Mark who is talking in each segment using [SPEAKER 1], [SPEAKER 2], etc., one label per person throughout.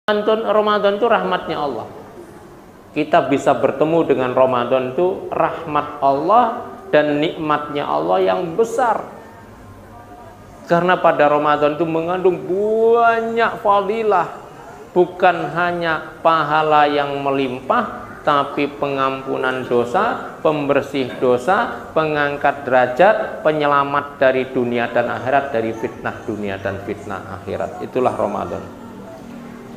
[SPEAKER 1] Ramadan itu rahmatnya Allah. Kita bisa bertemu dengan Ramadan itu rahmat Allah dan nikmatnya Allah yang besar. Karena pada Ramadan itu mengandung banyak fadilah, bukan hanya pahala yang melimpah, tapi pengampunan dosa, pembersih dosa, pengangkat derajat, penyelamat dari dunia dan akhirat, dari fitnah dunia dan fitnah akhirat. Itulah Ramadan.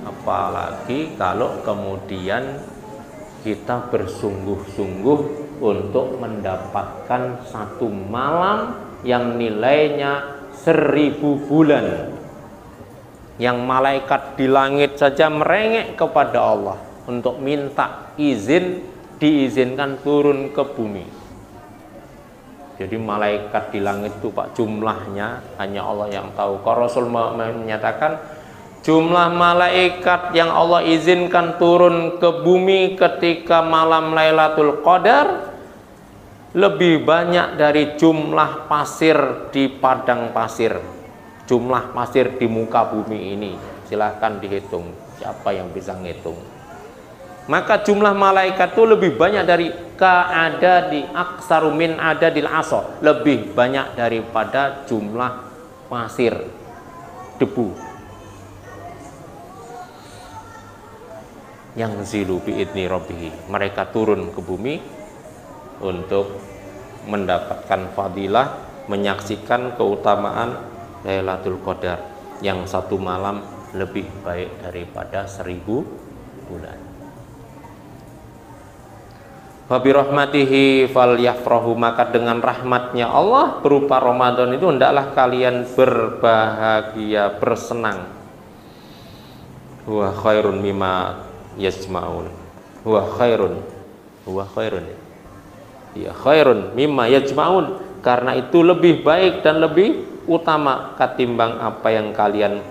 [SPEAKER 1] Apalagi kalau kemudian kita bersungguh-sungguh untuk mendapatkan satu malam yang nilainya 1000 bulan, yang malaikat di langit saja merengek kepada Allah untuk minta izin, diizinkan turun ke bumi. Jadi malaikat di langit itu Pak, jumlahnya hanya Allah yang tahu. Kalau Rasul menyatakan jumlah malaikat yang Allah izinkan turun ke bumi ketika malam Lailatul Qadar lebih banyak dari jumlah pasir di padang pasir, jumlah pasir di muka bumi ini. Silahkan dihitung, siapa yang bisa ngitung. Maka jumlah malaikat itu lebih banyak dari ka'ada di aksaru min adadil asor, lebih banyak daripada jumlah pasir, debu. Yang zilu bi'idni rabbihi, mereka turun ke bumi untuk mendapatkan fadilah, menyaksikan keutamaan Lailatul Qadar yang satu malam lebih baik daripada 1000 bulan. Wa bi rahmatihi falyafrahu, maka dengan rahmatnya Allah berupa Ramadan itu hendaklah kalian berbahagia, bersenang. Wa khairun mimma yajma'un, huwa khairun ya khairun mimma yajma'un, karena itu lebih baik dan lebih utama ketimbang apa yang kalian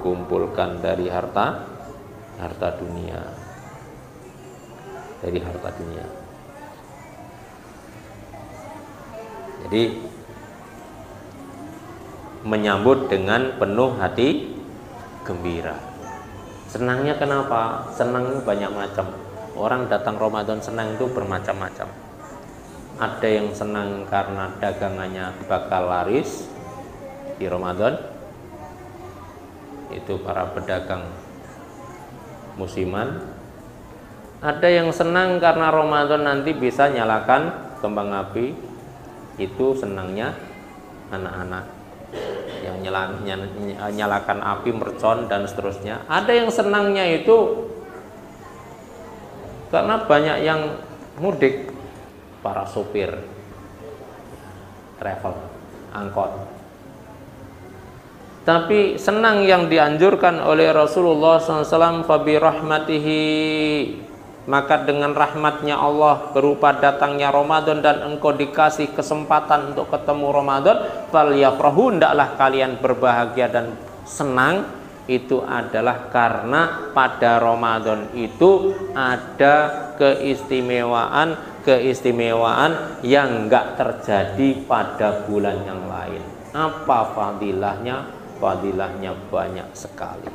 [SPEAKER 1] kumpulkan dari harta dunia, Jadi menyambut dengan penuh hati gembira. Senangnya kenapa? Senang banyak macam. Orang datang Ramadan senang itu bermacam-macam. Ada yang senang karena dagangannya bakal laris di Ramadan. Itu para pedagang musiman. Ada yang senang karena Ramadan nanti bisa nyalakan kembang api. Itu senangnya anak-anak yang nyalakan api, mercon dan seterusnya. Ada yang senangnya itu karena banyak yang mudik, para sopir travel, angkot. Tapi senang yang dianjurkan oleh Rasulullah SAW, fabi rahmatihi, maka dengan rahmatnya Allah berupa datangnya Ramadan dan engkau dikasih kesempatan untuk ketemu Ramadan, falyafrahu, hendaklah kalian berbahagia dan senang. Itu adalah karena pada Ramadan itu ada keistimewaan yang enggak terjadi pada bulan yang lain. Apa fadilahnya? Fadilahnya banyak sekali.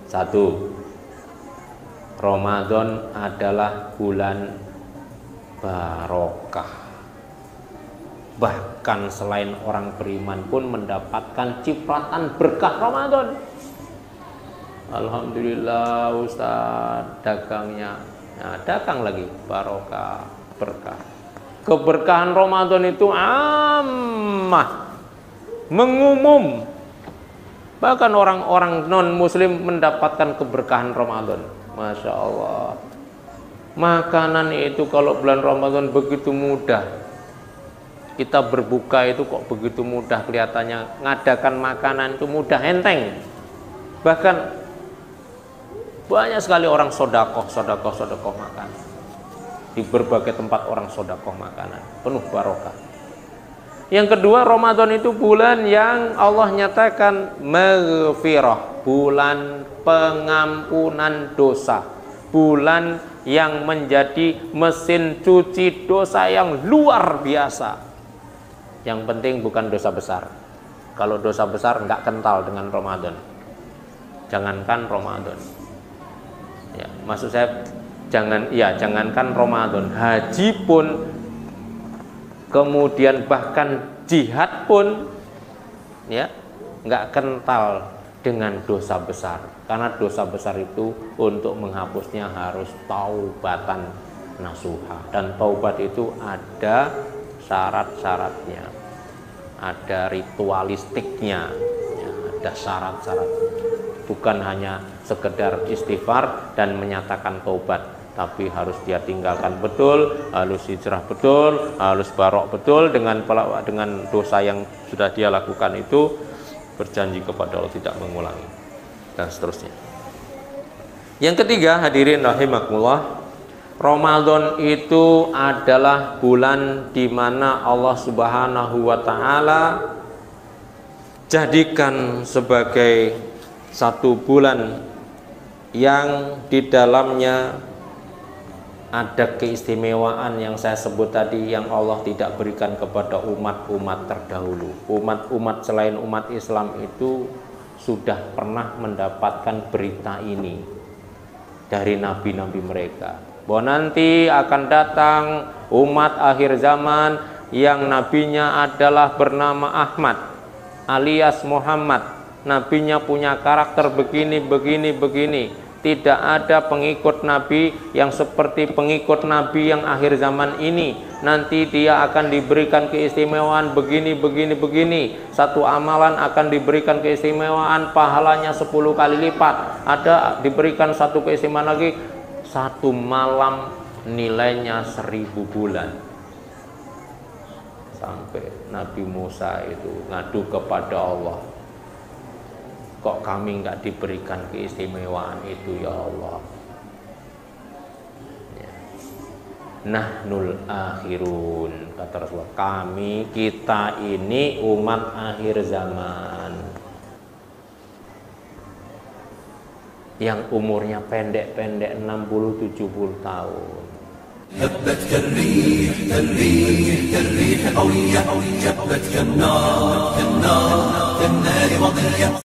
[SPEAKER 1] Satu, Ramadan adalah bulan barokah. Bahkan selain orang beriman pun mendapatkan cipratan berkah Ramadan. Alhamdulillah Ustaz, dagangnya, nah, dagang lagi barokah, berkah. Keberkahan Ramadan itu ammah, mengumum. Bahkan orang-orang non muslim mendapatkan keberkahan Ramadan. Masya Allah. Makanan itu kalau bulan Ramadan begitu mudah. Kita berbuka itu kok begitu mudah, kelihatannya ngadakan makanan itu mudah, enteng. Bahkan banyak sekali orang sodakoh makan. Di berbagai tempat orang sodakoh makanan, penuh barokah. Yang kedua, Ramadan itu bulan yang Allah nyatakan maghfirah, bulan pengampunan dosa, bulan yang menjadi mesin cuci dosa yang luar biasa. Yang penting bukan dosa besar. Kalau dosa besar nggak kental dengan Ramadan. jangankan Ramadan. Ya, maksud saya jangankan Ramadan, haji pun, kemudian bahkan jihad pun, ya, nggak kental dengan dosa besar. Karena dosa besar itu untuk menghapusnya harus taubatan nasuha, dan taubat itu ada syarat-syaratnya, ada ritualistiknya, ya, ada syarat-syaratnya. Bukan hanya sekedar istighfar dan menyatakan taubat, tapi harus dia tinggalkan betul, harus hijrah betul, harus barok betul dengan dosa yang sudah dia lakukan itu, berjanji kepada Allah tidak mengulangi, dan seterusnya. Yang ketiga, hadirin rahimakumullah, Ramadan itu adalah bulan di mana Allah Subhanahu wa taala jadikan sebagai satu bulan yang di dalamnya ada keistimewaan yang saya sebut tadi, yang Allah tidak berikan kepada umat-umat terdahulu. Umat-umat selain umat Islam itu sudah pernah mendapatkan berita ini dari nabi-nabi mereka, bahwa nanti akan datang umat akhir zaman yang nabinya adalah bernama Ahmad alias Muhammad. Nabinya punya karakter begini. Tidak ada pengikut Nabi yang seperti pengikut Nabi yang akhir zaman ini. Nanti dia akan diberikan keistimewaan begini. Satu amalan akan diberikan keistimewaan, pahalanya 10 kali lipat. Ada diberikan satu keistimewaan lagi, satu malam nilainya 1000 bulan. Sampai Nabi Musa itu ngadu kepada Allah, kok kami nggak diberikan keistimewaan itu ya Allah. Ya. Nahnul akhirun, kata Rasulullah, kita ini umat akhir zaman yang umurnya pendek-pendek 60-70 tahun. هبت كالريح قوية، جبت كالنار وضية.